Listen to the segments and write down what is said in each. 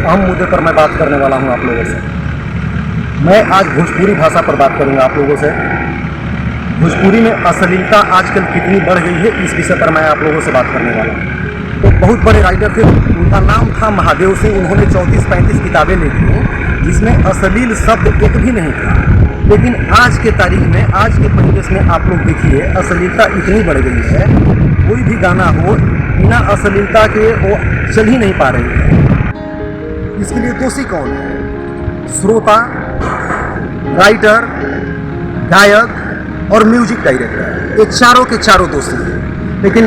अहम मुद्दे पर मैं बात करने वाला हूं आप लोगों से। मैं आज भोजपुरी भाषा पर बात करूंगा आप लोगों से। भोजपुरी में अश्लीलता आजकल कितनी बढ़ गई है, इस विषय पर मैं आप लोगों से बात करने वाला हूँ। तो बहुत बड़े राइटर थे, उनका नाम था महादेव सिंह। उन्होंने 34-35 किताबें लिखी जिसमें अश्लील शब्द एक भी नहीं था। लेकिन आज के तारीख में, आज के परिवेश में आप लोग देखिए, अश्लीलता इतनी बढ़ गई है, कोई भी गाना हो बिना अश्लीलता के वो चल ही नहीं पा रही है। इसके लिए दोषी कौन है? श्रोता, राइटर, गायक और म्यूजिक डायरेक्टर, ये चारों के चारों दोषी हैं। लेकिन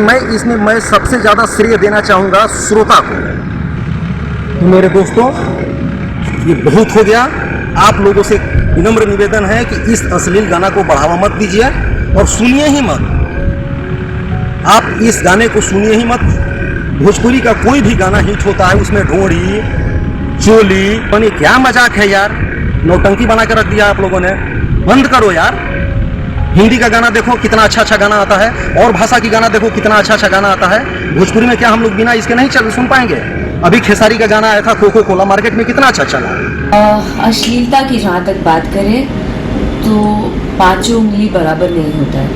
मैं सबसे ज़्यादा श्रेय देना चाहूँगा श्रोता को। तो मेरे दोस्तों, ये बहुत हो गया। आप लोगों से विनम्र निवेदन है कि इस अश्लील गाना को बढ़ावा मत दीजिए और सुनिए ही मत। आप इस गाने को सुनिए ही मत। भोजपुरी का कोई भी गाना हिट होता है, उसमें ढोड़ी, चोली, यानी क्या मजाक है यार, नौटंकी बना कर रख दिया आप लोगों ने। बंद करो यार। हिंदी का गाना देखो कितना अच्छा अच्छा गाना आता है, और भाषा की गाना देखो कितना अच्छा अच्छा गाना आता है। भोजपुरी में क्या हम लोग बिना इसके नहीं सुन पाएंगे? अभी खेसारी का गाना आया था कोको कोला, मार्केट में कितना अच्छा चला। अश्लीलता की जहाँ तक बात करें तो पांचों उंगली बराबर नहीं होता है।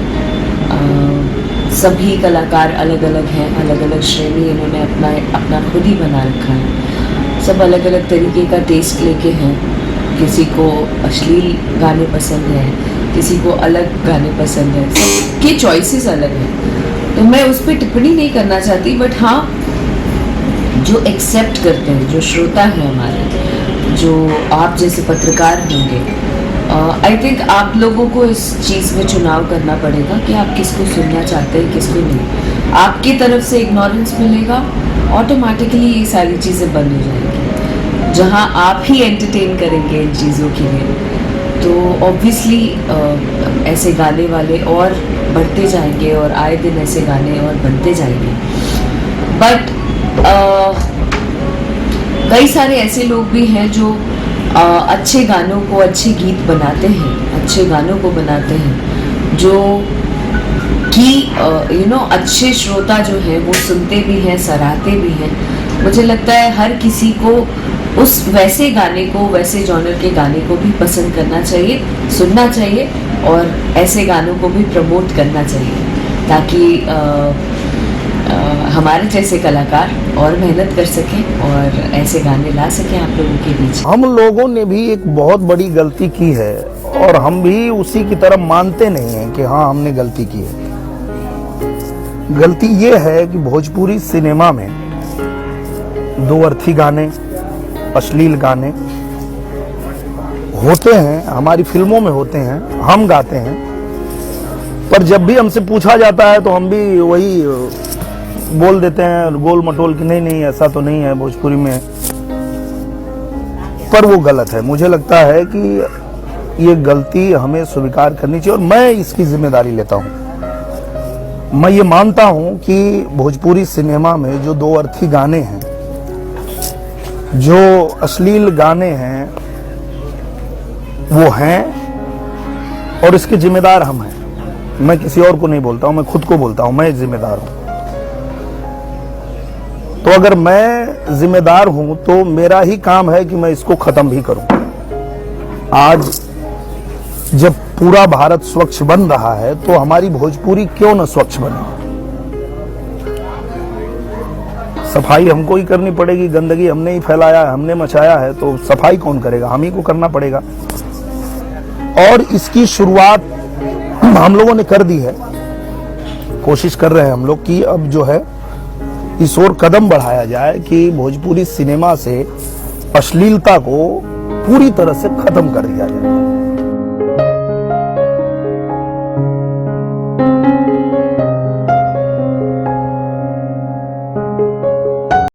सभी कलाकार अलग अलग हैं, अलग अलग श्रेणी इन्होंने अपना खुद ही बना रखा है। सब अलग अलग तरीके का टेस्ट लेके हैं। किसी को अश्लील गाने पसंद है, किसी को अलग गाने पसंद है, सबके चॉइसेस अलग हैं। तो मैं उस पर टिप्पणी नहीं करना चाहती, बट हाँ, जो एक्सेप्ट करते हैं, जो श्रोता हैं हमारे, जो आप जैसे पत्रकार होंगे, आई थिंक आप लोगों को इस चीज़ में चुनाव करना पड़ेगा कि आप किसको सुनना चाहते हैं, किसको नहीं। आपकी तरफ से इग्नोरेंस मिलेगा, ऑटोमेटिकली ये सारी चीज़ें बंद हो जाएंगी। जहाँ आप ही एंटरटेन करेंगे इन चीज़ों के लिए, तो ऑब्वियसली ऐसे गाने वाले और बढ़ते जाएंगे और आए दिन ऐसे गाने और बनते जाएंगे। बट कई सारे ऐसे लोग भी हैं जो अच्छे गानों को, अच्छे गीत बनाते हैं, अच्छे गानों को बनाते हैं, जो कि अच्छे श्रोता जो हैं वो सुनते भी हैं, सराहते भी हैं। मुझे लगता है हर किसी को उस वैसे गाने को, वैसे जॉनर के गाने को भी पसंद करना चाहिए, सुनना चाहिए, और ऐसे गानों को भी प्रमोट करना चाहिए, ताकि हमारे जैसे कलाकार और मेहनत कर सकें और ऐसे गाने ला सकें आप लोगों के बीच। हम लोगों ने भी एक बहुत बड़ी गलती की है और हम भी उसी की तरफ मानते नहीं हैं कि हाँ हमने गलती की है। गलती ये है कि भोजपुरी सिनेमा में दो अर्थी गाने, अश्लील गाने होते हैं, हमारी फिल्मों में होते हैं, हम गाते हैं, पर जब भी हमसे पूछा जाता है तो हम भी वही बोल देते हैं गोल मटोल कि नहीं नहीं ऐसा तो नहीं है भोजपुरी में। पर वो गलत है। मुझे लगता है कि ये गलती हमें स्वीकार करनी चाहिए और मैं इसकी जिम्मेदारी लेता हूं। मैं ये मानता हूं कि भोजपुरी सिनेमा में जो दो अर्थी गाने हैं, जो अश्लील गाने हैं, वो हैं और इसके जिम्मेदार हम हैं। मैं किसी और को नहीं बोलता हूं, मैं खुद को बोलता हूं, मैं जिम्मेदार हूं। तो अगर मैं जिम्मेदार हूं तो मेरा ही काम है कि मैं इसको खत्म भी करूं। आज जब पूरा भारत स्वच्छ बन रहा है तो हमारी भोजपुरी क्यों न स्वच्छ बने? सफाई हमको ही करनी पड़ेगी। गंदगी हमने ही फैलाया है, हमने मचाया है, तो सफाई कौन करेगा? हम ही को करना पड़ेगा। और इसकी शुरुआत हम लोगों ने कर दी है। कोशिश कर रहे हैं हम लोग कि अब जो है इस ओर कदम बढ़ाया जाए कि भोजपुरी सिनेमा से अश्लीलता को पूरी तरह से खत्म कर दिया जाए।